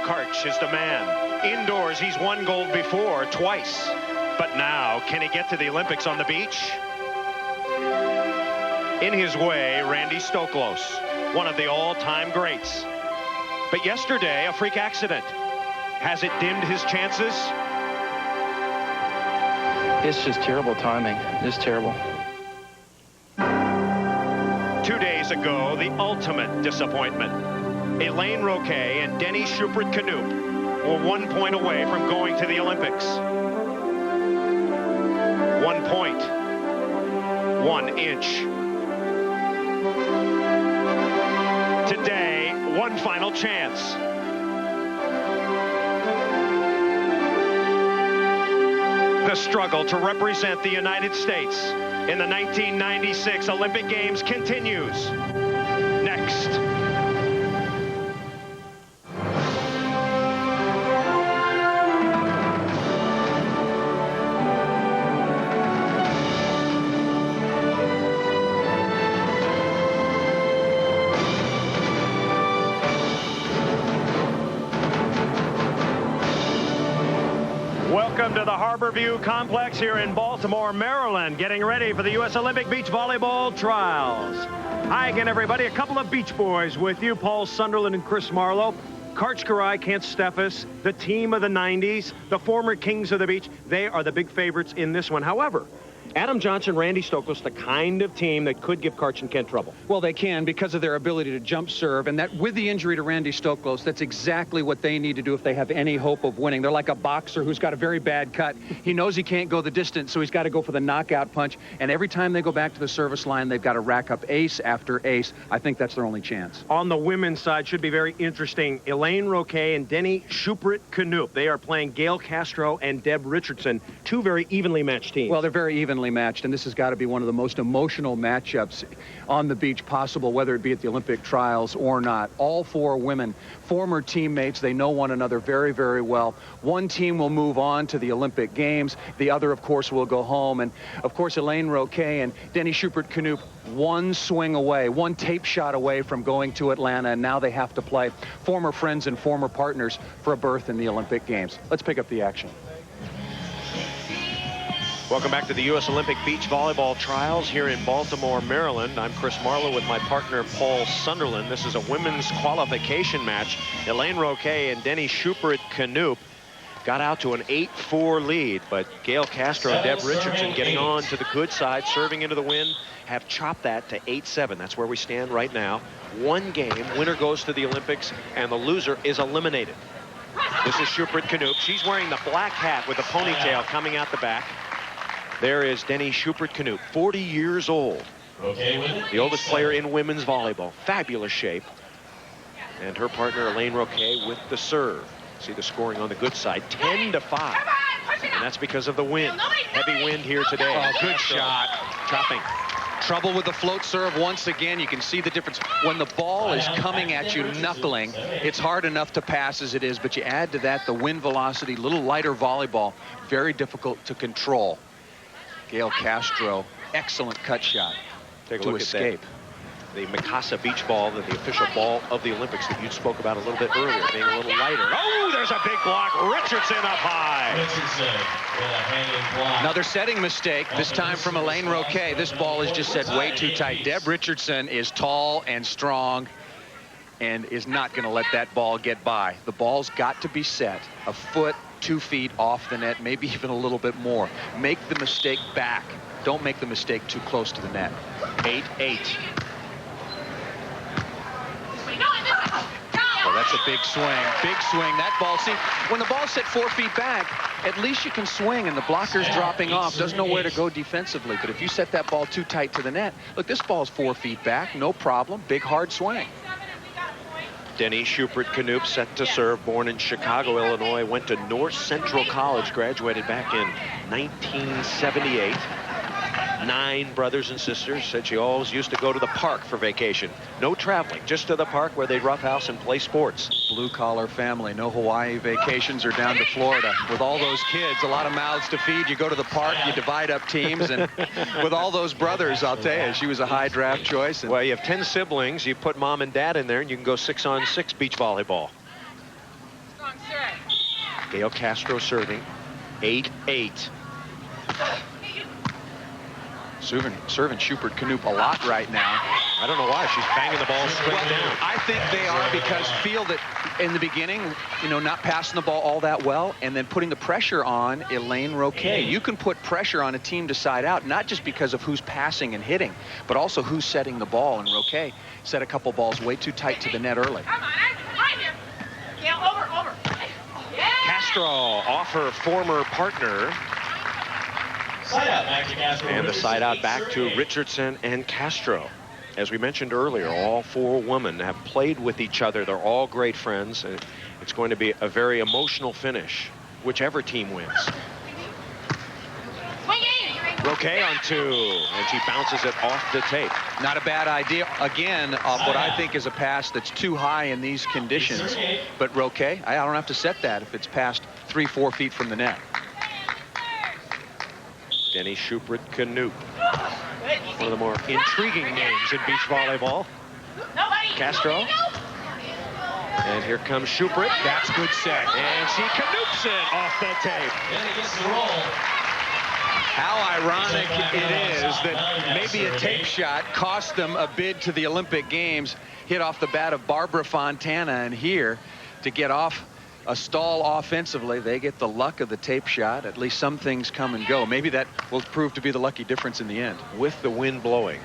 Karch is the man. Indoors, he's won gold before, twice. But now, can he get to the Olympics on the beach? In his way, Randy Stoklos, one of the all-time greats. But yesterday, a freak accident. Has it dimmed his chances? It's just terrible timing. Just terrible. 2 days ago, the ultimate disappointment. Elaine Roquet and Denny Schupert-Knoop were 1 point away from going to the Olympics. 1 point. 1 inch. Today, one final chance. The struggle to represent the United States in the 1996 Olympic Games continues. Next. Welcome to the Harborview Complex here in Baltimore, Maryland, getting ready for the U.S. Olympic Beach Volleyball Trials. Hi again, everybody. A couple of Beach Boys with you, Paul Sunderland and Chris Marlowe. Karch Garai, Kent Steffes, the team of the 90s, the former kings of the beach. They are the big favorites in this one. However, Adam Johnson, Randy Stoklos, the kind of team that could give Karch and Kent trouble. Well, they can because of their ability to jump serve, and that with the injury to Randy Stoklos, that's exactly what they need to do if they have any hope of winning. They're like a boxer who's got a very bad cut. He knows he can't go the distance, so he's got to go for the knockout punch, and every time they go back to the service line, they've got to rack up ace after ace. I think that's their only chance. On the women's side, should be very interesting. Elaine Roquet and Denny Schupert-Knoop. They are playing Gail Castro and Deb Richardson, two very evenly matched teams. Well, they're very evenly matched, and this has got to be one of the most emotional matchups on the beach possible, whether it be at the Olympic trials or not. All four women, former teammates, they know one another very, very well. One team will move on to the Olympic Games. The other, of course, will go home. And, of course, Elaine Roquet and Denny Schupert-Knoop, one swing away, one tape shot away from going to Atlanta, and now they have to play former friends and former partners for a berth in the Olympic Games. Let's pick up the action. Welcome back to the U.S. Olympic Beach Volleyball Trials here in Baltimore, Maryland. I'm Chris Marlowe with my partner, Paul Sunderland. This is a women's qualification match. Elaine Roquet and Denny Schupert-Knoop got out to an 8-4 lead, but Gail Castro and Deb Richardson getting on to the good side, serving into the wind, have chopped that to 8-7. That's where we stand right now. One game, winner goes to the Olympics, and the loser is eliminated. This is Schupert-Knoop. She's wearing the black hat with the ponytail coming out the back. There is Denny Schupert-Knoop, 40 years old. The oldest player in women's volleyball. Fabulous shape. And her partner, Elaine Roquet, with the serve. See the scoring on the good side, 10-5. And that's because of the wind. Heavy wind here today. Oh, good shot. Chopping. Trouble with the float serve once again. You can see the difference. When the ball is coming at you knuckling, it's hard enough to pass as it is, but you add to that the wind velocity, little lighter volleyball, very difficult to control. Gail Castro, excellent cut shot to escape. The Mikasa beach ball, the official ball of the Olympics that you spoke about a little bit earlier, being a little lighter. Oh, there's a big block. Richardson up high. Another setting mistake, this time from Elaine Roquet. This ball is just set way too tight. Deb Richardson is tall and strong and is not going to let that ball get by. The ball's got to be set a foot, 2 feet off the net, maybe even a little bit more. Make the mistake back. Don't make the mistake too close to the net. 8-8. Oh, that's a big swing. Big swing. That ball, see, when the ball's set 4 feet back, at least you can swing, and the blocker's dropping off, doesn't know where to go defensively. But if you set that ball too tight to the net, look, this ball's 4 feet back, no problem. Big, hard swing. Denny Schupert-Knoop, set to serve, born in Chicago, Illinois, went to North Central College, graduated back in 1978. 9 brothers and sisters. Said she always used to go to the park for vacation. No traveling, just to the park where they'd roughhouse and play sports. Blue-collar family, no Hawaii vacations or down to Florida. With all those kids, a lot of mouths to feed. You go to the park, you divide up teams, and with all those brothers, I'll tell you, she was a high draft choice. Well, you have 10 siblings. You put mom and dad in there, and you can go 6-on-6 beach volleyball. Gail Castro serving. 8-8. Serving Schubert Knoop a lot right now. I don't know why. She's banging the ball straight down. I think they are, because feel that in the beginning, not passing the ball all that well, and then putting the pressure on Elaine Roquet. You can put pressure on a team to side out, not just because of who's passing and hitting, but also who's setting the ball. And Roquet set a couple balls way too tight to the net early. Come on, I'm here. Yeah, over. Yeah. Castro off her former partner. Side out back to Castro. And the side out back to Richardson and Castro. As we mentioned earlier, all 4 women have played with each other. They're all great friends, and it's going to be a very emotional finish, whichever team wins. Roquet on 2, and she bounces it off the tape. Not a bad idea. Again, what I think is a pass that's too high in these conditions. But Roquet, I don't have to set that if it's past 3-4 feet from the net. Denny Schubert Knoop, one of the more intriguing names in beach volleyball. Castro. And here comes Schubert. That's good set. And she canoops it off the tape. Denny gets the roll. How ironic it is that maybe a tape shot cost them a bid to the Olympic Games, hit off the bat of Barbara Fontana, and here to get off a stall offensively, they get the luck of the tape shot. At least some things come and go. Maybe that will prove to be the lucky difference in the end. With the wind blowing,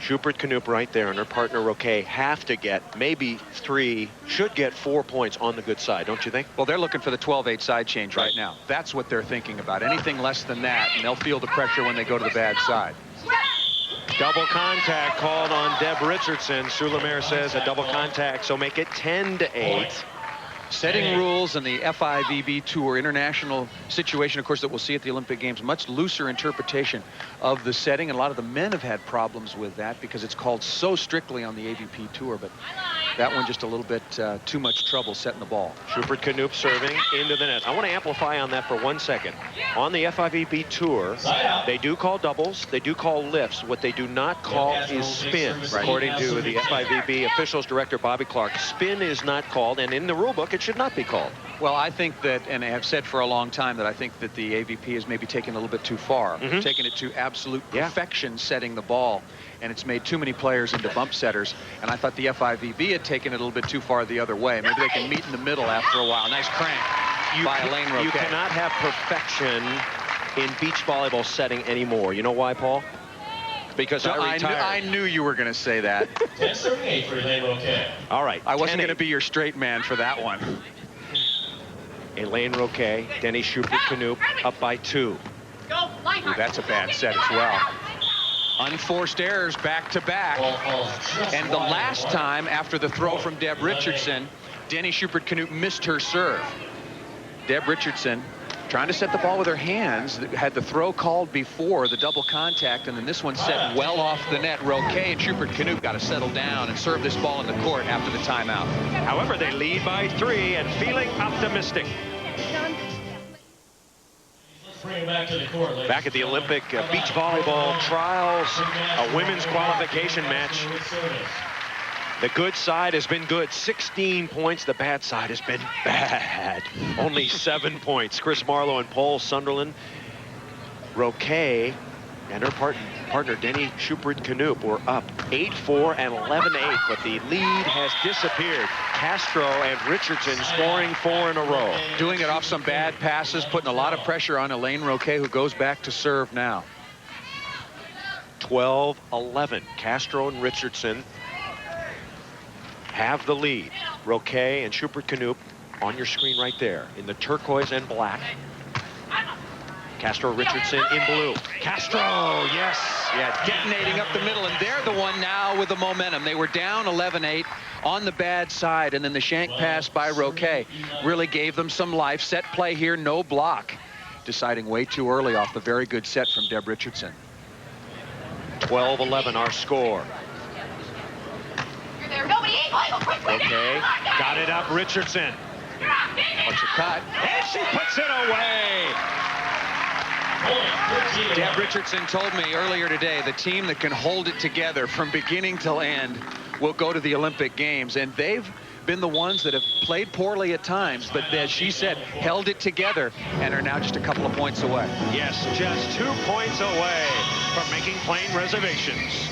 Schubert Knoop right there, and her partner Roquet have to get maybe 3, should get 4 points on the good side, don't you think? Well, they're looking for the 12-8 side change right now. That's what they're thinking about. Anything less than that, and they'll feel the pressure when they go to the bad side. Double contact called on Deb Richardson. Sue Lemaire says a double contact, so make it 10-8. Setting rules in the FIVB Tour international situation, of course, that we'll see at the Olympic Games, much looser interpretation of the setting, and a lot of the men have had problems with that because it's called so strictly on the AVP Tour, but that one just a little bit too much trouble setting the ball. Schubert Knoop serving into the net. I want to amplify on that for 1 second. On the FIVB Tour, they do call doubles, they do call lifts. What they do not call is spins. According to the FIVB officials director Bobby Clark, spin is not called, and in the rule book it should not be called. Well, I think that, and I have said for a long time, that I think that the AVP is maybe taken a little bit too far, taking it to absolute perfection setting the ball, and it's made too many players into bump setters, and I thought the FIVB had taken it a little bit too far the other way. Maybe they can meet in the middle after a while. Nice crank by Elaine Roquet. You cannot have perfection in beach volleyball setting anymore. You know why, Paul? Because I retired. I knew you were going to say that. 10-8 for Elaine Roquet. All right. I wasn't going to be your straight man for that one. Elaine Roquet, Denny Schubert Knoop up by 2. Ooh, that's a bad set as well. Unforced errors back to back. And the last time after the throw from Deb Richardson, Denny Schubert Knoop missed her serve. Deb Richardson trying to set the ball with her hands, had the throw called before the double contact, and then this one set well off the net. Roquet and Schubert Knoop got to settle down and serve this ball in the court after the timeout. However, they lead by 3 and feeling optimistic. Bring it back to the court, ladies. Back at the Olympic beach volleyball trials, a women's qualification match. The good side has been good, 16 points. The bad side has been bad, only 7 points. Chris Marlowe and Paul Sunderland. Roquet and her partner Denny Schubert Knoop were up 8-4 and 11-8, but the lead has disappeared. Castro and Richardson scoring 4 in a row. Doing it off some bad passes, putting a lot of pressure on Elaine Roquet, who goes back to serve now. 12-11. Castro and Richardson have the lead. Roquet and Schubert Knoop on your screen right there in the turquoise and black. Castro Richardson in blue. Castro, yes. Yeah, detonating up the middle, and they're the one now with the momentum. They were down 11-8 on the bad side, and then the shank pass by Roquet really gave them some life. Set play here, no block. Deciding way too early off the very good set from Deb Richardson. 12-11 our score. Okay, got it up, Richardson. What's a cut? And she puts it away. Deb Richardson told me earlier today the team that can hold it together from beginning till end will go to the Olympic Games, and they've been the ones that have played poorly at times, but as she said, held it together and are now just a couple of points away. Yes, just 2 points away from making plane reservations.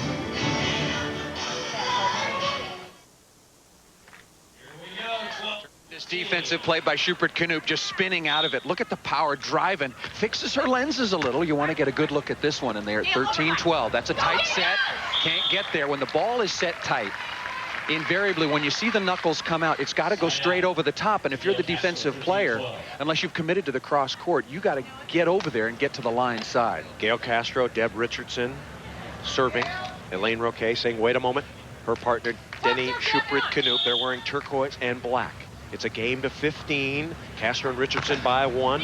This defensive play by Schubert Knoop, just spinning out of it. Look at the power, driving, fixes her lenses a little. You want to get a good look at this one, and they're at 13-12. That's a tight set. Can't get there. When the ball is set tight, invariably, when you see the knuckles come out, it's got to go straight over the top. And if you're the defensive player, unless you've committed to the cross court, you got to get over there and get to the line side. Gail Castro, Deb Richardson serving. Elaine Roquet saying, wait a moment. Her partner, Denny Schubert Knoop, they're wearing turquoise and black. It's a game to 15. Castro and Richardson by 1.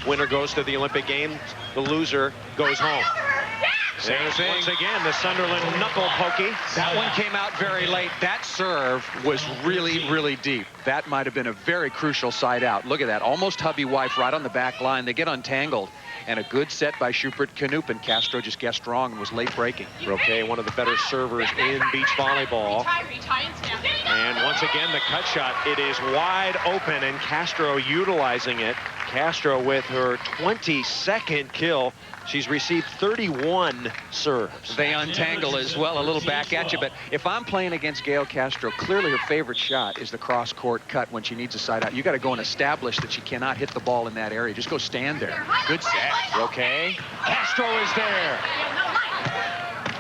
Winner goes to the Olympic Games. The loser goes home. Same thing. Once again, the Sunderland knuckle pokey. That one came out very late. That serve was really, really deep. That might have been a very crucial side out. Look at that. Almost hubby wife right on the back line. They get untangled. And a good set by Schubert Knoop, and Castro just guessed wrong and was late breaking. Roquet, one of the better servers in beach volleyball. And once again, the cut shot, it is wide open, and Castro utilizing it. Castro with her 22nd kill. She's received 31 serves. They untangle as well, a little back at you. But if I'm playing against Gail Castro, clearly her favorite shot is the cross-court cut when she needs a side out. You got to go and establish that she cannot hit the ball in that area. Just go stand there. Good set. Roquet. Castro is there.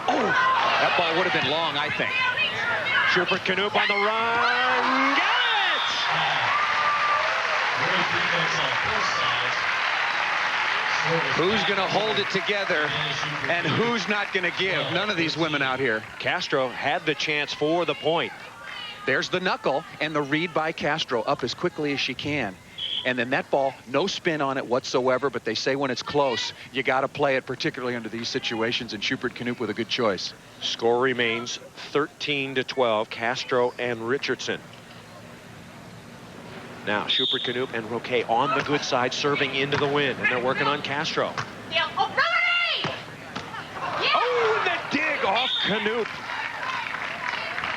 Oh, that ball would have been long, I think. Schubert Knoop on the run. Got it! Great defense on both sides. Who's going to hold it together and who's not going to give? None of these women out here. Castro had the chance for the point. There's the knuckle and the read by Castro up as quickly as she can. And then that ball, no spin on it whatsoever, but they say when it's close, you got to play it, particularly under these situations, and Schubert Knoop with a good choice. Score remains 13-12, Castro and Richardson. Now, Schubert Knoop and Roquet on the good side, serving into the wind, and they're working on Castro. Oh, and the dig off Knoop.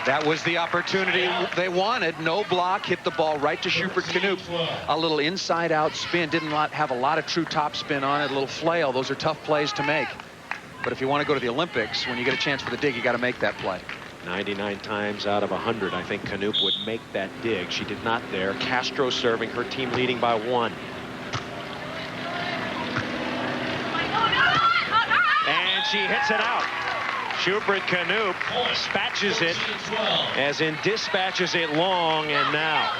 That was the opportunity they wanted. No block, hit the ball right to Schubert Knoop. A little inside-out spin, didn't have a lot of true top spin on it, a little flail. Those are tough plays to make. But if you want to go to the Olympics, when you get a chance for the dig, you got to make that play. 99 times out of 100, I think Knoop would make that dig. She did not there. Castro serving, her team leading by 1. And she hits it out. Schubert Knoop dispatches it, as in dispatches it long, and now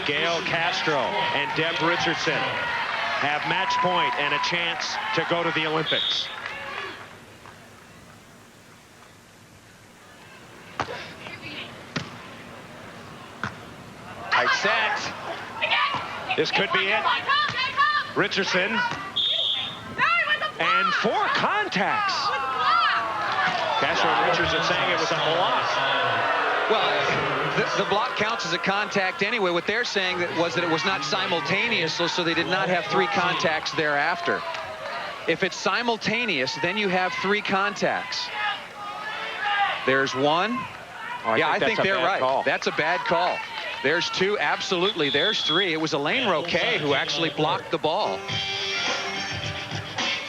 Gail Castro and Deb Richardson have match point and a chance to go to the Olympics. Tight set. This could be it. Richardson. And 4 contacts. Castro and Richardson saying it was a block. Well, the block counts as a contact anyway. What they're saying was that it was not simultaneous, so they did not have 3 contacts thereafter. If it's simultaneous, then you have 3 contacts. There's 1. Oh, I think they're right. Call. That's a bad call. There's 2, absolutely. There's 3. It was Elaine Roquet who actually blocked the ball.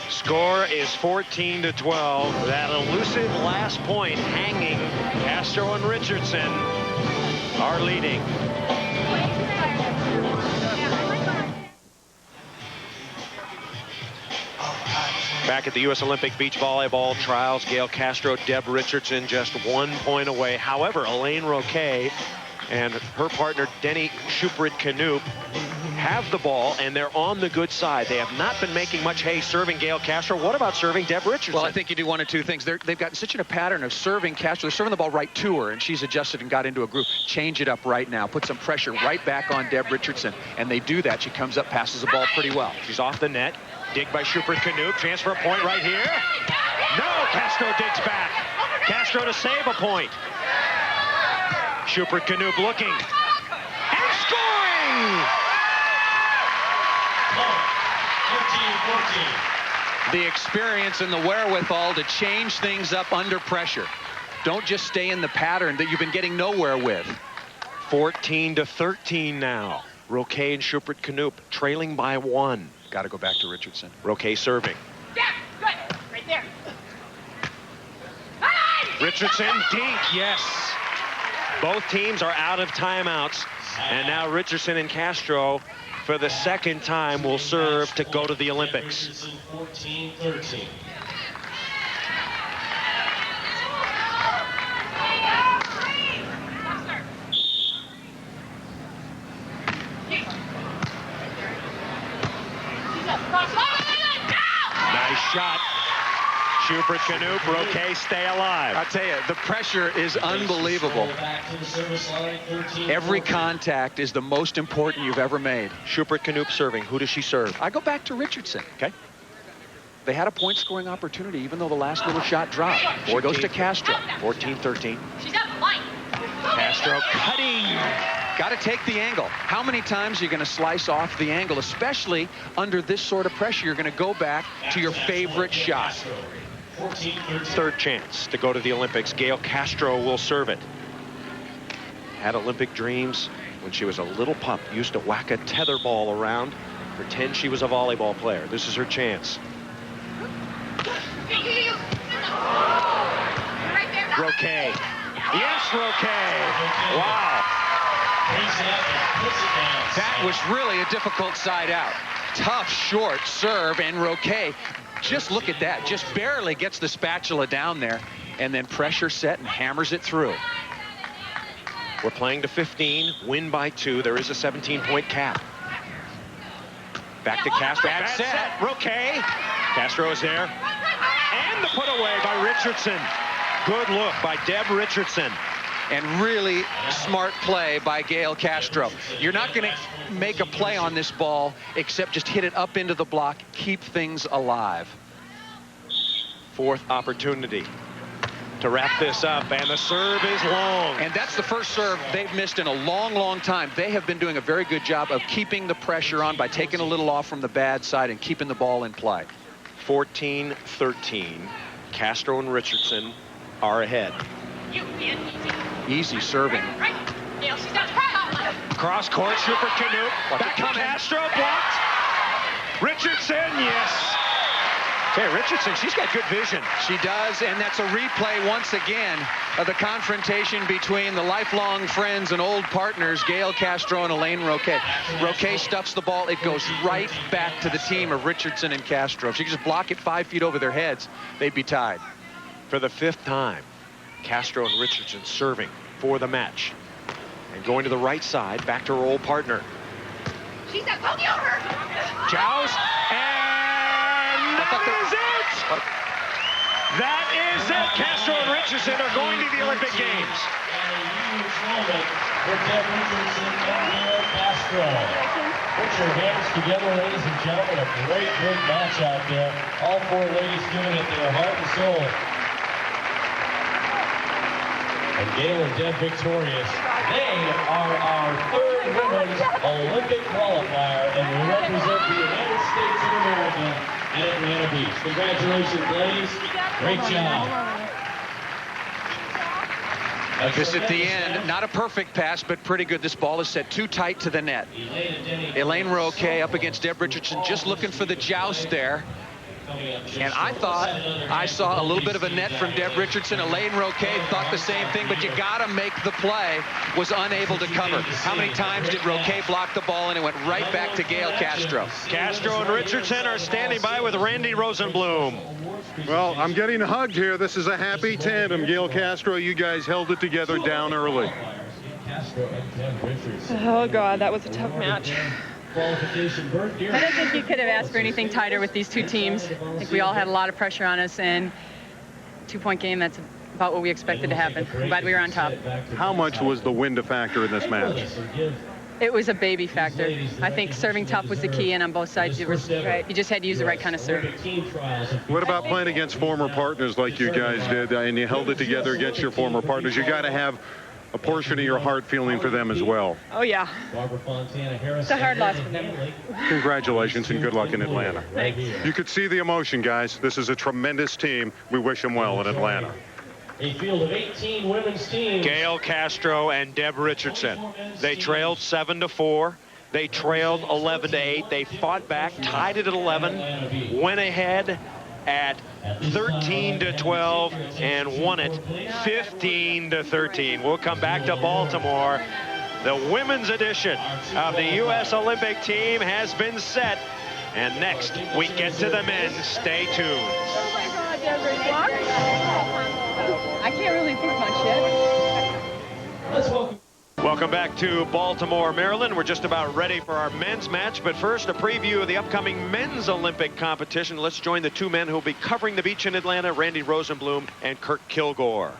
Score is 14-12. That elusive last point hanging. Castro and Richardson are leading. Back at the U.S. Olympic beach volleyball trials, Gail Castro, Deb Richardson just 1 point away. However, Elaine Roquet and her partner Denny Schubert Knoop have the ball, and they're on the good side. They have not been making much hay serving Gail Castro. What about serving Deb Richardson? Well, I think you do one of 2 things. They've gotten such a pattern of serving Castro. They're serving the ball right to her, and she's adjusted and got into a groove. Change it up right now. Put some pressure right back on Deb Richardson, and they do that. She comes up, passes the ball pretty well. She's off the net. Dig by Schubert Knoop. Chance for a point right here. No, Castro digs back. Castro to save a point. Schubert Knoop looking. And scoring! 14-14. The experience and the wherewithal to change things up under pressure. Don't just stay in the pattern that you've been getting nowhere with. 14-13 now. Roque and Schubert Knoop trailing by 1. Got to go back to Richardson. Roque serving. Yeah, good. Right there. Richardson, dink, yes. Both teams are out of timeouts. And now Richardson and Castro, for the second time, will serve to go to the Olympics. 14-13. Nice shot. Schubert Knoop, Roque stay alive. I'll tell you, the pressure is unbelievable. Back to the service line, 13-14. Every contact is the most important you've ever made. Schubert Knoop serving. Who does she serve? I go back to Richardson. Okay. They had a point-scoring opportunity, even though the last little shot dropped. She goes to Castro. 14-13. She's up the line. Castro cutting. Got to take the angle. How many times are you going to slice off the angle, especially under this sort of pressure? You're going to go back to your favorite shot. 14-13. Third chance to go to the Olympics. Gail Castro will serve it. Had Olympic dreams when she was a little pup. Used to whack a tether ball around. Pretend she was a volleyball player. This is her chance. Right there. Roque. Yes, Roque. Wow. That was really a difficult side out. Tough, short serve, and Roque, just look at that, just barely gets the spatula down there, and then pressure set and hammers it through. We're playing to 15, win by 2. There is a 17-point cap. Back to Castro. Bad set. Roque. Castro is there. And the put away by Richardson. Good look by Deb Richardson. And really smart play by Gail Castro. You're not going to make a play on this ball except just hit it up into the block, keep things alive. Fourth opportunity to wrap this up, and the serve is long. And that's the first serve they've missed in a long, long time. They have been doing a very good job of keeping the pressure on by taking a little off from the bad side and keeping the ball in play. 14-13. Castro and Richardson are ahead. Easy serving. Right. Gail, she's down. Cross court, Schubert Knoop. Back to Castro, blocked. Richardson, yes. Okay, Richardson, she's got good vision. She does, and that's a replay once again of the confrontation between the lifelong friends and old partners, Gail Castro and Elaine Roque. Roque stuffs the ball. It goes right back to the team of Richardson and Castro. If she could just block it 5 feet over their heads, they'd be tied. For the 5th time, Castro and Richardson serving for the match. And going to the right side, back to her old partner. She's up. Pokey over. Jows, and that is it! That is it! Castro and Richardson are going to the Olympic Games. And a huge moment for Deb Richardson and Gail Castro. Put your hands together, ladies and gentlemen. A great, great match out there. All 4 ladies giving it their heart and soul. And Gail and Deb victorious. They are our 3rd women's Olympic qualifier and will represent the United States of America at Atlanta Beach. Congratulations, ladies. Great job. This at the end, not a perfect pass, but pretty good. This ball is set too tight to the net. Elaine Roque up against Deb Richardson, just looking for the joust there. And I thought I saw a little bit of a net from Deb Richardson. Elaine Roque thought the same thing, but you got to make the play. Was unable to cover. How many times did Roque block the ball, and it went right back to Gail Castro? Castro and Richardson are standing by with Randy Rosenblum. Well, I'm getting hugged here. This is a happy tandem. Gail Castro, you guys held it together down early. Oh, God, that was a tough match. I don't think you could have asked for anything tighter with these 2 teams. I think we all had a lot of pressure on us, and 2-point game, that's about what we expected to happen. I'm glad we were on top. How much was the wind a factor in this match? It was a baby factor. I think serving tough was the key, and on both sides, you just had to use the right kind of serve. What about playing against former partners like you guys did, and you held it together against your former partners? You got to have a portion of your heart feeling for them as well. Oh, yeah. It's a hard loss for them. Congratulations and good luck in Atlanta. Thanks. You could see the emotion, guys. This is a tremendous team. We wish them well in Atlanta. A field of 18 women's teams. Gail Castro and Deb Richardson. They trailed 7-4. They trailed 11-8. They fought back, tied it at 11, went ahead at 13-12, and won it 15-13. We'll come back to Baltimore. The women's edition of the U.S. Olympic team has been set. And next, we get to the men. Stay tuned. Oh my God, Deborah, I can't really think much yet. Let's welcome. Welcome back to Baltimore, Maryland. We're just about ready for our men's match, but first a preview of the upcoming men's Olympic competition. Let's join the two men who will be covering the beach in Atlanta, Randy Rosenblum and Kirk Kilgore.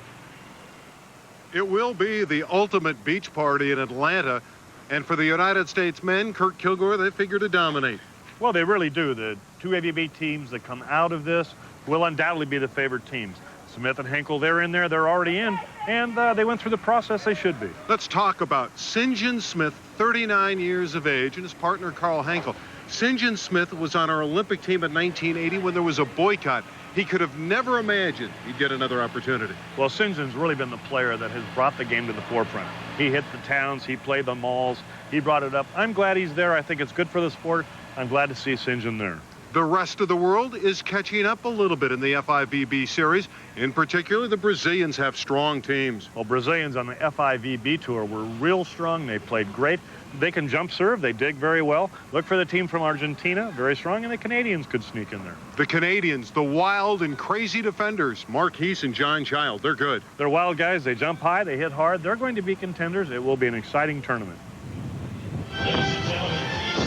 It will be the ultimate beach party in Atlanta, and for the United States men, Kirk Kilgore, they figure to dominate. Well, they really do. The two AVB teams that come out of this will undoubtedly be the favored teams. Smith and Henkel, they're in there, they're already in, and they went through the process they should be. Let's talk about St. John Smith, 39 years of age, and his partner, Carl Henkel. St. John Smith was on our Olympic team in 1980 when there was a boycott. He could have never imagined he'd get another opportunity. Well, St. John's really been the player that has brought the game to the forefront. He hit the towns, he played the malls, he brought it up. I'm glad he's there. I think it's good for the sport. I'm glad to see St. John there. The rest of the world is catching up a little bit in the FIVB series. In particular, the Brazilians have strong teams. Well, Brazilians on the FIVB tour were real strong. They played great. They can jump serve. They dig very well. Look for the team from Argentina, very strong, and the Canadians could sneak in there. The Canadians, the wild and crazy defenders, Mark Heese and John Child, they're good. They're wild guys. They jump high. They hit hard. They're going to be contenders. It will be an exciting tournament.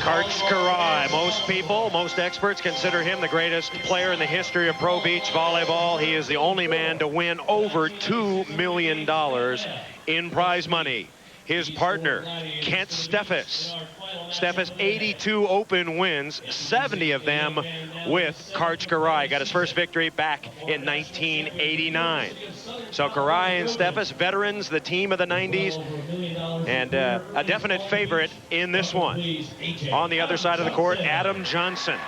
Karch Karai. Most experts consider him the greatest player in the history of pro beach volleyball. He is the only man to win over $2 million in prize money. His partner, Kent Steffes. Steffes, 82 open wins, 70 of them with Karch Karai. Got his first victory back in 1989. So Karai and Steffes, veterans, the team of the 90s, and a definite favorite in this one. On the other side of the court, Adam Johnson.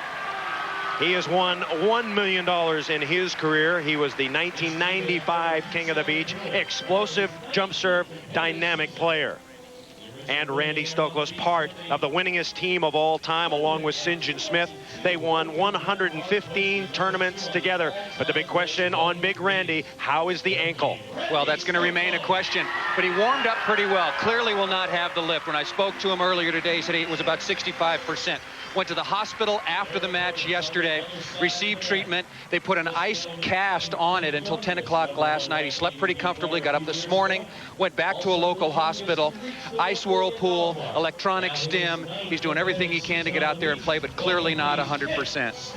He has won $1 million in his career. He was the 1995 King of the Beach, explosive jump serve, dynamic player. And Randy Stoklos, part of the winningest team of all time, along with St. John Smith. They won 115 tournaments together. But the big question on Big Randy, how is the ankle? Well, that's going to remain a question. But he warmed up pretty well. Clearly will not have the lift. When I spoke to him earlier today, he said it was about 65%. Went to the hospital after the match yesterday, received treatment. They put an ice cast on it until 10 o'clock last night. He slept pretty comfortably, got up this morning, went back to a local hospital, ice whirlpool, electronic stim. He's doing everything he can to get out there and play, but clearly not 100%.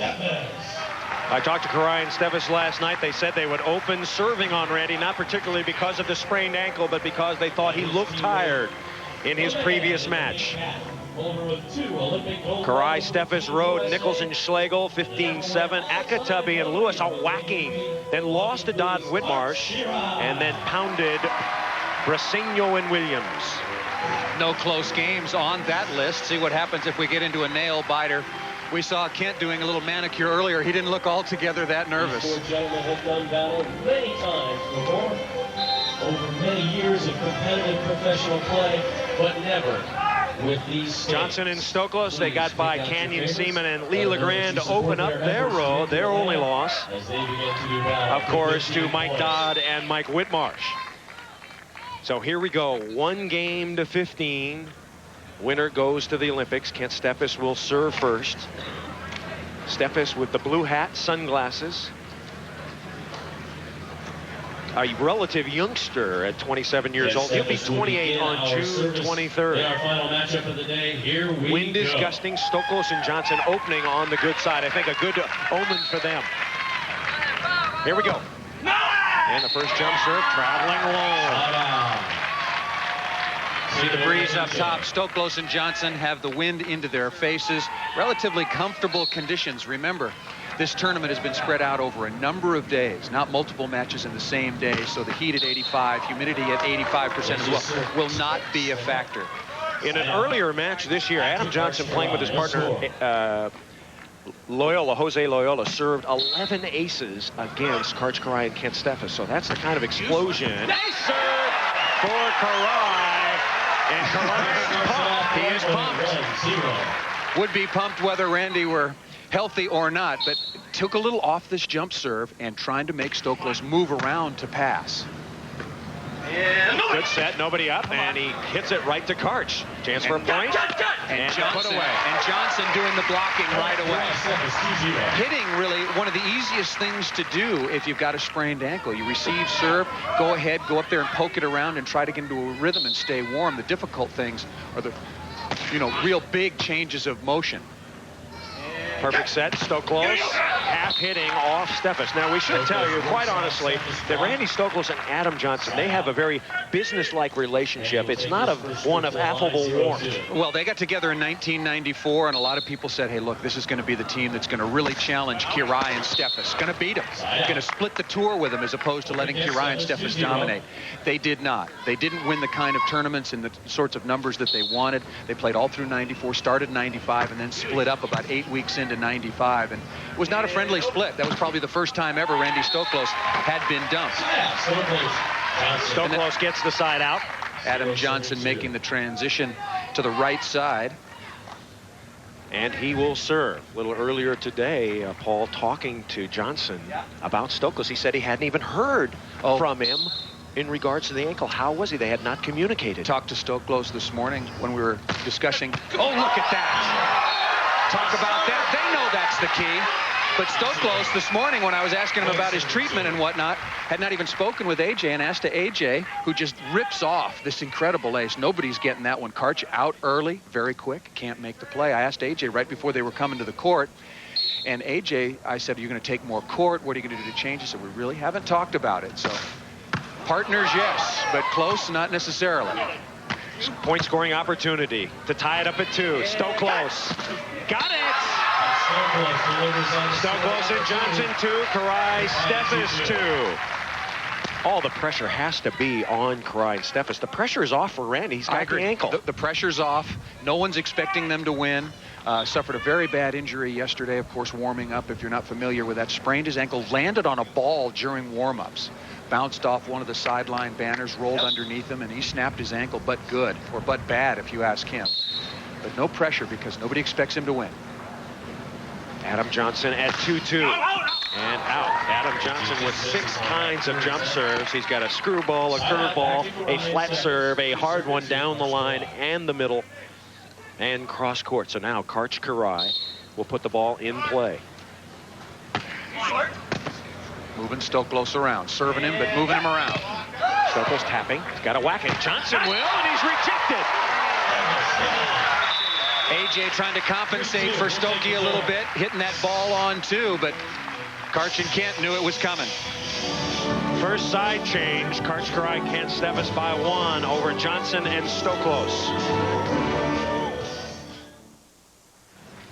I talked to Karai and Steffes last night. They said they would open serving on Randy, not particularly because of the sprained ankle, but because they thought he looked tired in his previous match. Karai, Steffes, Rode, Nichols, and Schlegel, 15-7. Akatubby and Lewis all whacking. Then lost to Dodd and Whitmarsh, and then pounded Brasenio and Williams. No close games on that list. See what happens if we get into a nail biter. We saw Kent doing a little manicure earlier. He didn't look altogether that nervous. These four gentlemen have done battle many times before, over many years of competitive professional play, but never with these stakes. Johnson and Stoklos, they got by Canyon Seaman and Lee LeGrand to open up their road. Their only loss, of course, to Mike Dodd and Mike Whitmarsh. So here we go, 1-15. Winner goes to the Olympics. Kent Steffes will serve first. Steffes with the blue hat, sunglasses. A relative youngster at 27 years old. He'll be 28 on June 23rd. Our final matchup of the day. Here we Wind is gusting. Stoklos and Johnson opening on the good side. I think a good omen for them. Here we go. And the first jump serve traveling low. See the breeze up top. Stoklos and Johnson have the wind into their faces. Relatively comfortable conditions. Remember, this tournament has been spread out over a number of days, not multiple matches in the same day. So the heat at 85, humidity at 85% as well, will not be a factor. In an earlier match this year, Adam Johnson playing with his partner Jose Loyola served 11 aces against Karch Kiraly and Kent Steffes. So that's the kind of explosion. Nice serve for Kiraly. And Kiraly pumped. He is pumped. Would be pumped whether Randy were healthy or not, but took a little off this jump serve and trying to make Stoklos move around to pass. Good set, nobody up, and he hits it right to Karch. Chance for a point. And Johnson, and Johnson doing the blocking right away. Hitting really one of the easiest things to do if you've got a sprained ankle. You receive serve, go ahead, go up there and poke it around and try to get into a rhythm and stay warm. The difficult things are the, real big changes of motion. Perfect set, Stoklos half hitting off Steffes. Now, we should tell you, quite honestly, that Randy Stoklos and Adam Johnson, they have a very business-like relationship. It's not one of affable warmth. Well, they got together in 1994, and a lot of people said, hey, look, this is going to be the team that's going to really challenge Kiraly and Steffes. Going to beat them. Going to split the tour with them as opposed to letting Kiraly and Steffes dominate. They did not. They didn't win the kind of tournaments and the sorts of numbers that they wanted. They played all through 94, started 95, and then split up about 8 weeks into 95, and it was not a friendly split. That was probably the first time ever Randy Stoklos had been dumped. Stoklos gets the side out. Adam Johnson making the transition to the right side. And he will serve. A little earlier today, Paul talking to Johnson about Stoklos. He said he hadn't even heard from him in regards to the ankle. How was he? They had not communicated. Talked to Stoklos this morning when we were discussing. Oh, look at that. Talk about that. They know that's the key. But Stoklos this morning, when I was asking him about his treatment and whatnot, had not even spoken with AJ and asked to AJ, who just rips off this incredible ace. Nobody's getting that one. Karch out early, very quick, can't make the play. I asked AJ right before they were coming to the court. And AJ, I said, are you going to take more court? What are you going to do to change? He said, we really haven't talked about it. So partners, yes, but close, not necessarily. Point scoring opportunity to tie it up at 2. Stoklos got it. Stoklos and Johnson 2. Kiraly, Steffes 2. All the pressure has to be on Kiraly and Steffes. The pressure is off for Randy. He's got the ankle. The pressure's off. No one's expecting them to win. Suffered a very bad injury yesterday, of course, warming up. If you're not familiar with that, sprained his ankle, landed on a ball during warm-ups. Bounced off one of the sideline banners, rolled underneath him, and he snapped his ankle, but good, or but bad, if you ask him. But no pressure because nobody expects him to win. Adam Johnson at 2-2 and out. Adam Johnson with 6 kinds of jump serves. He's got a screwball, a curveball, a flat serve, a hard one down the line and the middle, and cross court. So now Karch Kiraly will put the ball in play. Moving Stoklos around, serving him, but moving him around. Stoklos tapping, he's got to whack it. Johnson will, and he's rejected. AJ trying to compensate for Stokey a little bit, hitting that ball on too, but Karch and Kent knew it was coming. First side change, Karch Kiraly, Kent Steffes by 1 over Johnson and Stoklos.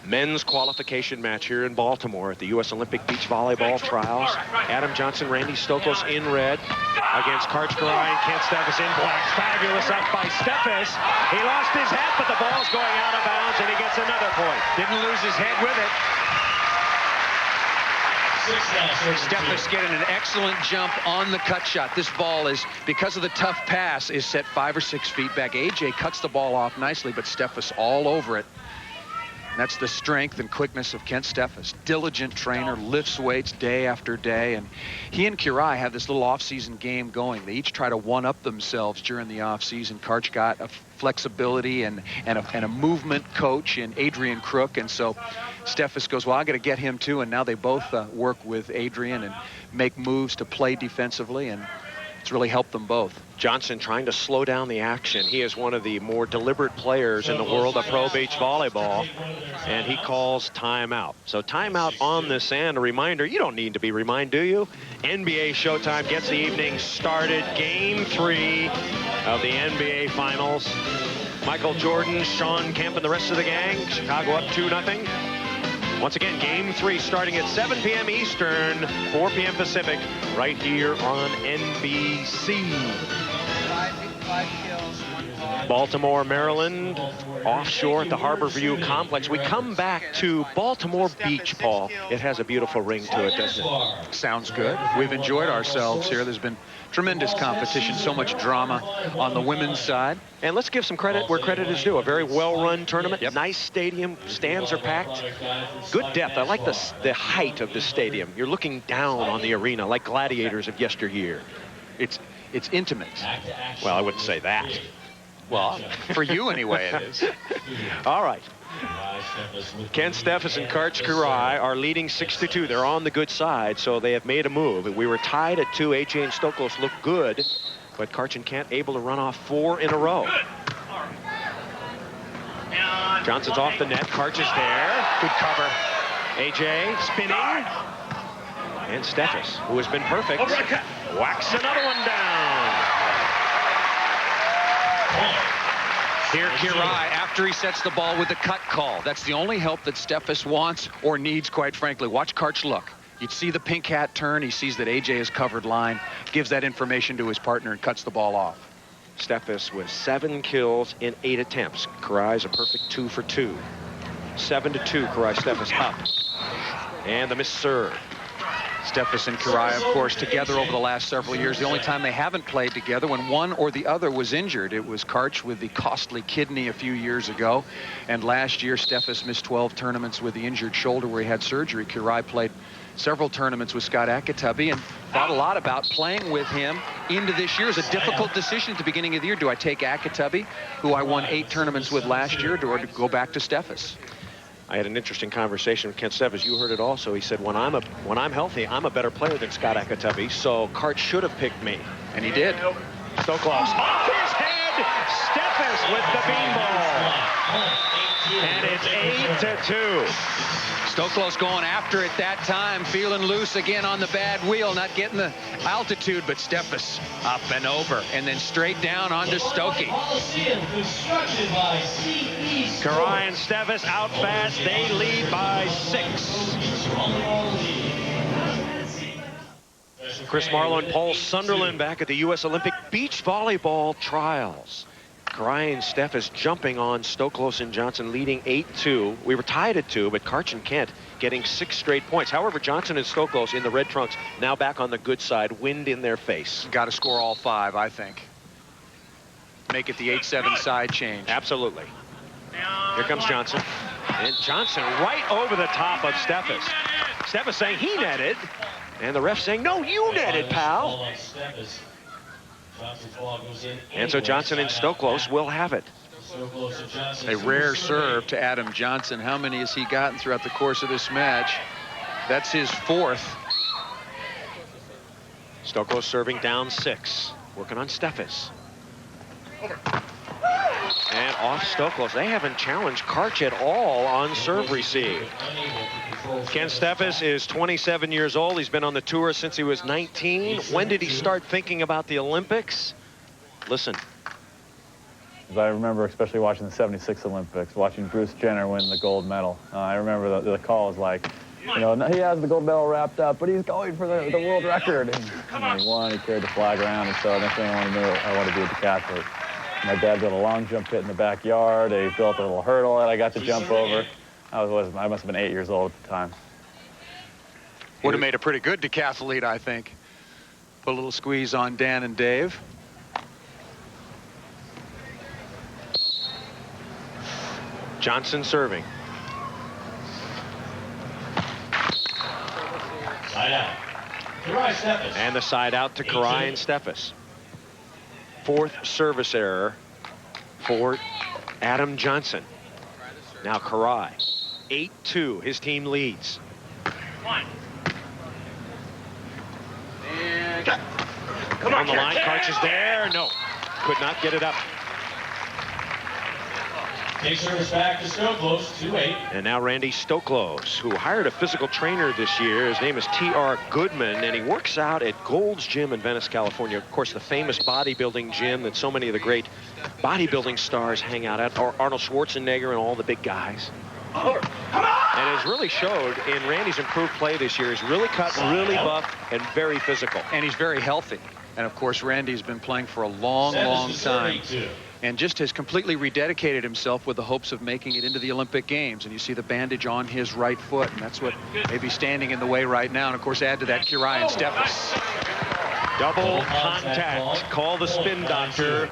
Men's qualification match here in Baltimore at the U.S. Olympic Beach Volleyball Trials. Adam Johnson, Randy Stoklos in red against Karch Kiraly and Kent Steffes in black. Fabulous up by Steffes. He lost his head, but the ball's going out of bounds, and he gets another point. Didn't lose his head with it. Steffes getting an excellent jump on the cut shot. This ball is, because of the tough pass, is set 5 or 6 feet back. AJ cuts the ball off nicely, but Steffes all over it. That's the strength and quickness of Kent Steffes. Diligent trainer, lifts weights day after day, and he and Kiraly have this little off-season game going. They each try to one-up themselves during the off-season. Karch got a flexibility and a movement coach in Adrian Crook, and so Steffes goes, well, I got to get him too, and now they both work with Adrian and make moves to play defensively, and it's really helped them both. Johnson trying to slow down the action. He is one of the more deliberate players in the world of pro beach volleyball, and he calls timeout. So timeout on this end. A reminder, you don't need to be reminded, do you? NBA Showtime gets the evening started. Game 3 of the NBA Finals. Michael Jordan, Sean Kemp, and the rest of the gang. Chicago up 2-0. Once again, Game 3 starting at 7 p.m. Eastern, 4 p.m. Pacific, right here on NBC. 5 kills, 1 loss. Baltimore, Maryland, offshore at the Harborview Complex. We come back to Baltimore Beach, Paul. It has a beautiful ring to it, doesn't it? Sounds good. We've enjoyed ourselves here. There's been tremendous competition, so much drama on the women's side. And let's give some credit where credit is due. A very well-run tournament. Yep. Nice stadium. Stands are packed. Good depth. I like the height of the stadium. You're looking down on the arena like gladiators of yesteryear. It's intimate. Well, I wouldn't say that. Well, for you anyway, it is. All right. Ken Steffes and Karch Karai are leading 6-2. They're on the good side, so they have made a move. We were tied at 2. AJ and Stokos look good, but Karch and Kent able to run off 4 in a row. Johnson's off the net. Karch is there. Good cover. AJ spinning. And Steffes, who has been perfect, whacks another one down. Here, Kirai, after he sets the ball with the cut call. That's the only help that Steffes wants Or needs, quite frankly. Watch Karch look. You'd see the pink hat turn. He sees that AJ is covered line, gives that information to his partner, and cuts the ball off. Steffes with 7 kills in 8 attempts. Karai's a perfect 2 for 2. 7-2, Karai Steffes up. And the missed serve. Steffes and Karai, of course, together over the last several years. The only time they haven't played together when one or the other was injured. It was Karch with the costly kidney a few years ago. And last year, Steffes missed 12 tournaments with the injured shoulder where he had surgery. Karai played several tournaments with Scott Akatubby and thought a lot about playing with him into this year. It was a difficult decision at the beginning of the year. Do I take Akatubby, who I won 8 tournaments with last year, or to go back to Steffes? I had an interesting conversation with Ken Steffes. You heard it also. He said, when I'm healthy, I'm a better player than Scott Akatubby, so Karch should have picked me. And he did. Stokos off his head. Steffes with the beanball. And it's 8-2. Stokos going after it that time, feeling loose again on the bad wheel, not getting the altitude, but Steffes up and over, and then straight down onto Stokey. Karai and Steffes out fast. They lead by 6. Chris Marlowe and Paul Sunderland back at the U.S. Olympic beach volleyball trials. Karai and Steffes jumping on Stokos and Johnson, leading 8-2. We were tied at 2, but Karch and Kent getting 6 straight points. However, Johnson and Stokos in the red trunks now back on the good side, wind in their face. Got to score all 5, I think. Make it the 8-7 side change. Absolutely. Here comes Johnson. And Johnson right over the top of Steffes. Steffes saying he netted, and the ref saying, no, you netted, pal. And so Johnson and Stokos will have it. A rare serve to Adam Johnson. How many has he gotten throughout the course of this match? That's his 4th. Stokos serving down 6. Working on Steffes. And off Stokos. They haven't challenged Karch at all on serve receive. Ken Steffes is 27 years old. He's been on the tour since he was 19. When did he start thinking about the Olympics? Listen. I remember especially watching the 76 Olympics, watching Bruce Jenner win the gold medal. I remember the call was like, you know, he has the gold medal wrapped up, but he's going for the world record. And he won, he carried the flag around, and so next thing I wanted to be a decathlete. My dad built a long jump pit in the backyard. He built a little hurdle that I got to jump over. I must have been 8 years old at the time. Would have made a pretty good decathlete, I think. Put a little squeeze on Dan and Dave. Johnson serving. Side out. Karai Steffes. And the side out to Karai and Steffes. 4th service error for Adam Johnson. Now Karai. 8-2. His team leads. And come on the line. Karch is there. No. Could not get it up. Takes service back to Stokos, 2-8. And now Randy Stokos, who hired a physical trainer this year. His name is T.R. Goodman, and he works out at Gold's Gym in Venice, California. Of course, the famous bodybuilding gym that so many of the great bodybuilding stars hang out at. Arnold Schwarzenegger and all the big guys. And has really showed in Randy's improved play this year. He's really cut, really buff, and very physical. And he's very healthy. And, of course, Randy's been playing for a long, long time. and just has completely rededicated himself with the hopes of making it into the Olympic Games. And you see the bandage on his right foot, and that's what may be standing in the way right now. And of course, add to that Kirai and Steffes. Double contact. Call the spin doctor.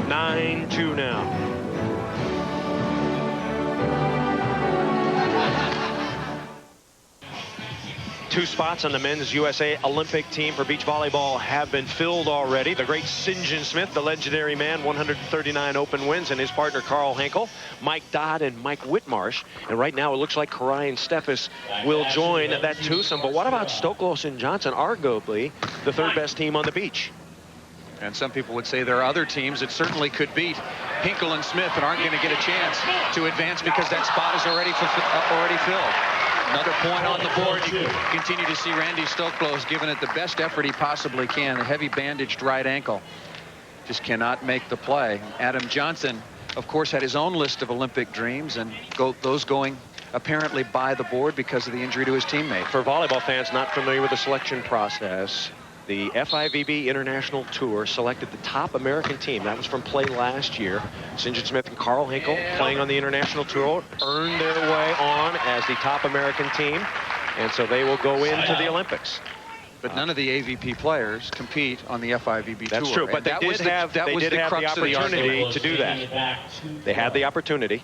9-2 now. Two spots on the men's USA Olympic team for beach volleyball have been filled already. The great St. John Smith, the legendary man, 139 open wins, and his partner Carl Henkel, Mike Dodd, and Mike Whitmarsh. And right now it looks like Kirai and Steffes will join that twosome. But what about Stoklos and Johnson, arguably the third best team on the beach? And some people would say there are other teams that certainly could beat Henkel and Smith and aren't going to get a chance to advance because that spot is already filled. Another point on the board. You continue to see Randy Stoklos giving it the best effort he possibly can. A heavy bandaged right ankle. Just cannot make the play. Adam Johnson, of course, had his own list of Olympic dreams, and those going apparently by the board because of the injury to his teammate. For volleyball fans not familiar with the selection process, the FIVB International Tour selected the top American team. That was from play last year. St. John Smith and Carl Henkel, playing on the International Tour, earned their way on as the top American team, and so they will go into the Olympics. But none of the AVP players compete on the FIVB Tour. That's true, but they did have the opportunity to do that. They had the opportunity,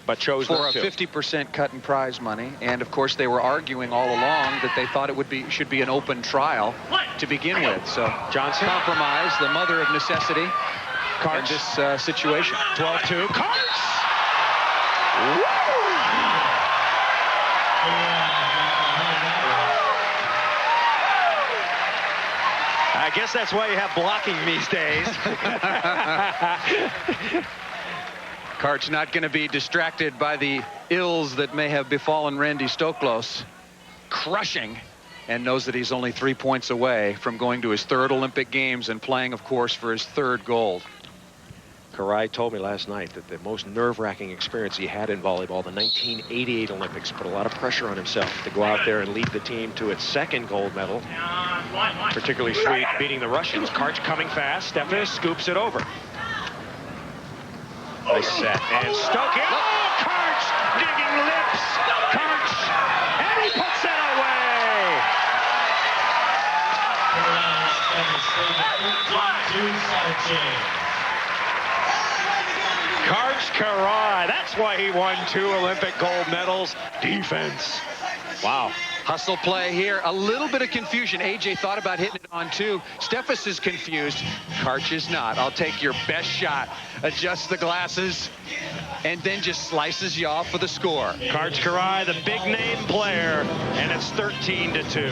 but chose for not a to. 50% cut in prize money. And of course they were arguing all along that they thought it should be an open trial to begin with. So Johnson, compromise, the mother of necessity, in this situation. 12-2. Karts! I guess that's why you have blocking these days. Kart's not going to be distracted by the ills that may have befallen Randy Stoklos. Crushing, and knows that he's only 3 points away from going to his third Olympic Games and playing, of course, for his third gold. Kirai told me last night that the most nerve-wracking experience he had in volleyball, the 1988 Olympics, put a lot of pressure on himself to go out there and lead the team to its second gold medal. Particularly sweet, beating the Russians. Karch coming fast. Steffes scoops it over. Nice set. And Stokey. Oh, Karch digging lips. Karch. And he puts it away. Karch Kirai. That's why he won 2 Olympic gold medals. Defense. Wow. Hustle play here. A little bit of confusion. AJ thought about hitting it on 2. Steffes is confused. Karch is not. I'll take your best shot. Adjusts the glasses and then just slices you off for the score. Karch Kirai, the big name player, and it's 13-2.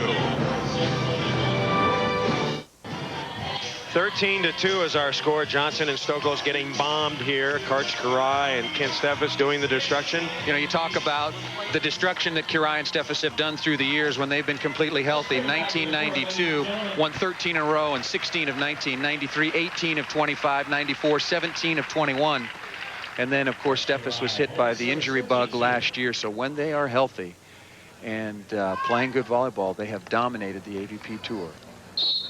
13-2 is our score. Johnson and Stoklos getting bombed here. Karch Kirai and Ken Steffes doing the destruction. You know, you talk about the destruction that Kirai and Steffes have done through the years when they've been completely healthy. 1992, won 13 in a row, and 16 of 19. 93, 18 of 25. 94, 17 of 21. And then, of course, Steffes was hit by the injury bug last year. So when they are healthy and playing good volleyball, they have dominated the AVP Tour.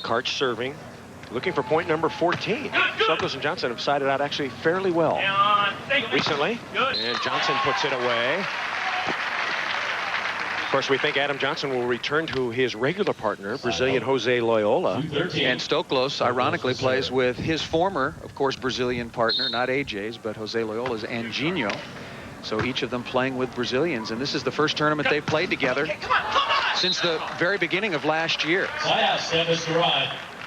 Karch serving. Looking for point number 14. Stoklos and Johnson have sided out actually fairly well recently. And Johnson puts it away. Of course, we think Adam Johnson will return to his regular partner, Brazilian Jose Loyola. And Stoklos, ironically, plays with his former, of course, Brazilian partner, not AJ's, but Jose Loyola's Anjinho. So each of them playing with Brazilians. And this is the first tournament they've played together since the very beginning of last year.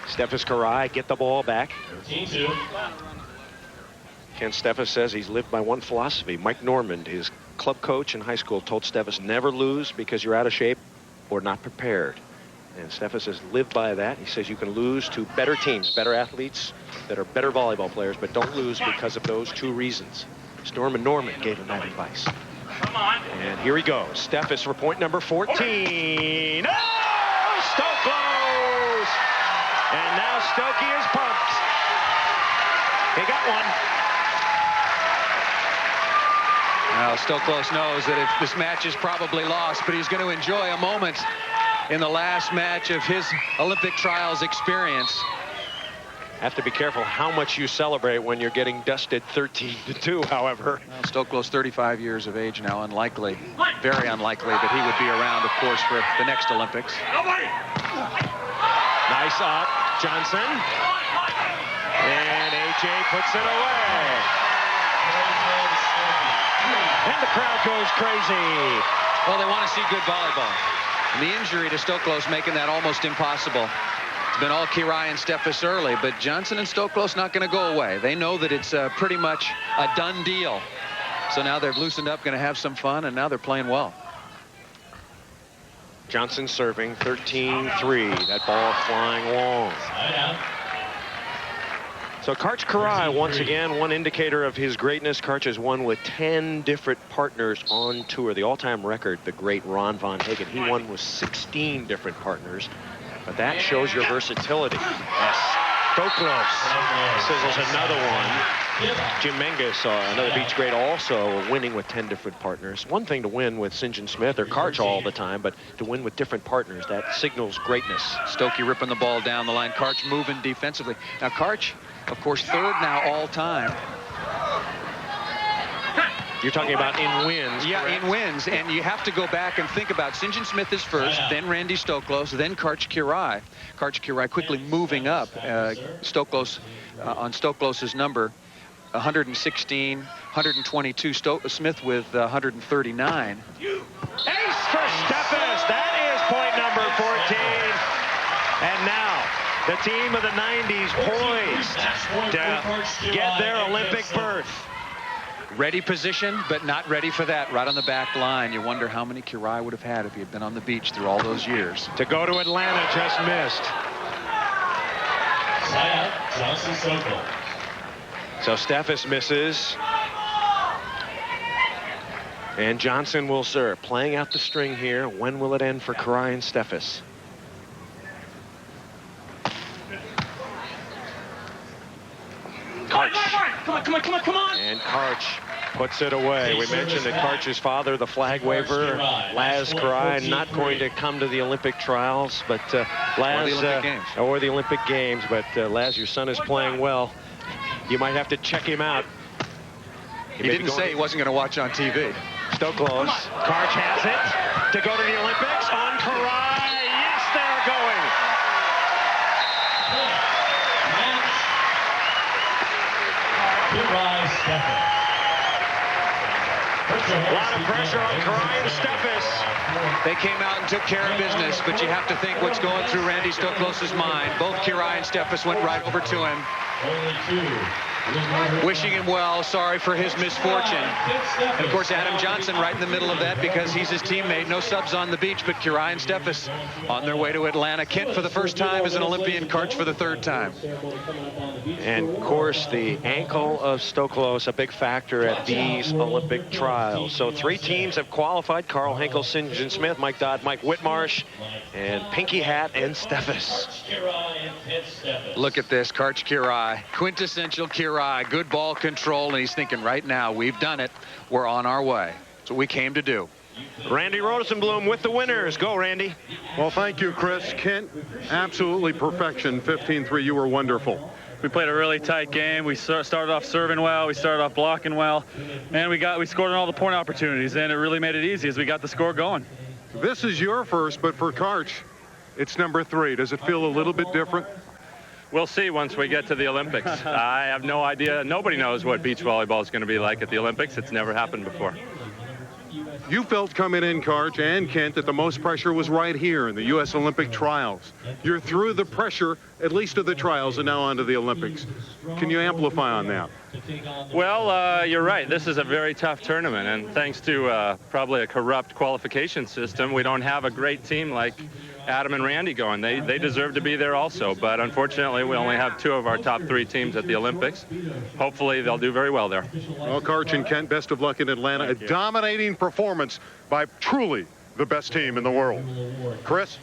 Steffes Kirai get the ball back. 13-2. Ken Steffes says he's lived by one philosophy. Mike Normand, his club coach in high school, told Steffes never lose because you're out of shape or not prepared. And Steffes has lived by that. He says you can lose to better teams, better athletes that are better volleyball players, but don't lose because of those 2 reasons. Norman Normand gave him that advice. And here he goes. Steffes for point number 14. Oh, Stoklos! And now Stokey is pumped. He got one. Now, Stoklos knows that if this match is probably lost, but he's going to enjoy a moment in the last match of his Olympic trials experience. Have to be careful how much you celebrate when you're getting dusted 13-2, however. Well, Stoklos, 35 years of age now. Unlikely, very unlikely that he would be around, of course, for the next Olympics. Nice up, Johnson. And A.J. puts it away. And the crowd goes crazy. Well, they want to see good volleyball. And the injury to Stoklos making that almost impossible. It's been all Kirai and Steffes early, but Johnson and Stoklos not going to go away. They know that it's pretty much a done deal. So now they've loosened up, going to have some fun, and now they're playing well. Johnson serving 13-3. That ball flying long. So Karch Kiraly, once again, one indicator of his greatness. Karch has won with 10 different partners on tour. The all-time record, the great Ron Von Hagen, he won with 16 different partners. But that shows your versatility. Yes. Stoklos sizzles another one. Jim Menges, another beach great, also winning with 10 different partners. One thing to win with St. John Smith or Karch all the time, but to win with different partners, that signals greatness. Stokey ripping the ball down the line. Karch moving defensively. Now Karch, of course, third now all time. You're talking about in wins. Yeah, correct? in wins. And you have to go back and think about St. John Smith is first, then Randy Stoklos, then Karch Kiraly. Karch Kiraly quickly moving up. Stoklos on Stoklos's number, 116, 122. Smith with 139. Ace for Steffes. That is point number 14. And now the team of the 90s poised to get their Olympic berth. Ready position, but not ready for that. Right on the back line. You wonder how many Kiraly would have had if he had been on the beach through all those years. To go to Atlanta, just missed. Johnson Sokol. So Steffes misses. And Johnson will serve. Playing out the string here. When will it end for Kiraly and Steffes? Karch. Come on. And Karch puts it away. We mentioned that Karch's father, the flag waver, Laz Kiraly, not going to come to the Olympic trials, but Laz, or the Olympic Games. But Laz, your son is playing well. You might have to check him out. He didn't say he wasn't going to watch on TV. Stoklos. Karch has it to go to the Olympics on Kiraly. Yes, they're going. A lot of pressure on Kiraly and Steffes. They came out and took care of business, but you have to think what's going through Randy Stoklos's mind. Both Kiraly and Steffes went right over to him, wishing him well, sorry for his misfortune. And of course, Adam Johnson right in the middle of that because he's his teammate. No subs on the beach, but Kiraly and Steffes on their way to Atlanta. Kent for the first time as an Olympian, Karch for the third time. And of course, the ankle of Stoklos, a big factor at these Olympic trials. So 3 teams have qualified: Carl Henkel, St. John Smith, Mike Dodd, Mike Whitmarsh, and Pinky Hat and Steffes. Look at this, Karch Kiraly, quintessential Kiraly, good ball control, and he's thinking right now, we've done it, we're on our way. That's what we came to do. Randy Rosenblum with the winners. Go, Randy. Well, thank you, Chris. Kent, absolutely perfection. 15-3, you were wonderful. We played a really tight game. We started off serving well. We started off blocking well. And we scored on all the point opportunities, and it really made it easy as we got the score going. This is your first, but for Karch, it's number 3. Does it feel a little bit different? We'll see once we get to the Olympics. I have no idea. Nobody knows what beach volleyball is going to be like at the Olympics. It's never happened before. You felt coming in, Karch and Kent, that the most pressure was right here in the U.S. Olympic trials. You're through the pressure, at least of the trials, and now on to the Olympics. Can you amplify on that? Well, you're right. This is a very tough tournament, and thanks to probably a corrupt qualification system, we don't have a great team like Adam and Randy going. They deserve to be there also, but unfortunately we only have 2 of our top 3 teams at the Olympics. Hopefully they'll do very well there. Well, Karch and Kent, best of luck in Atlanta. A dominating performance by truly the best team in the world. Chris?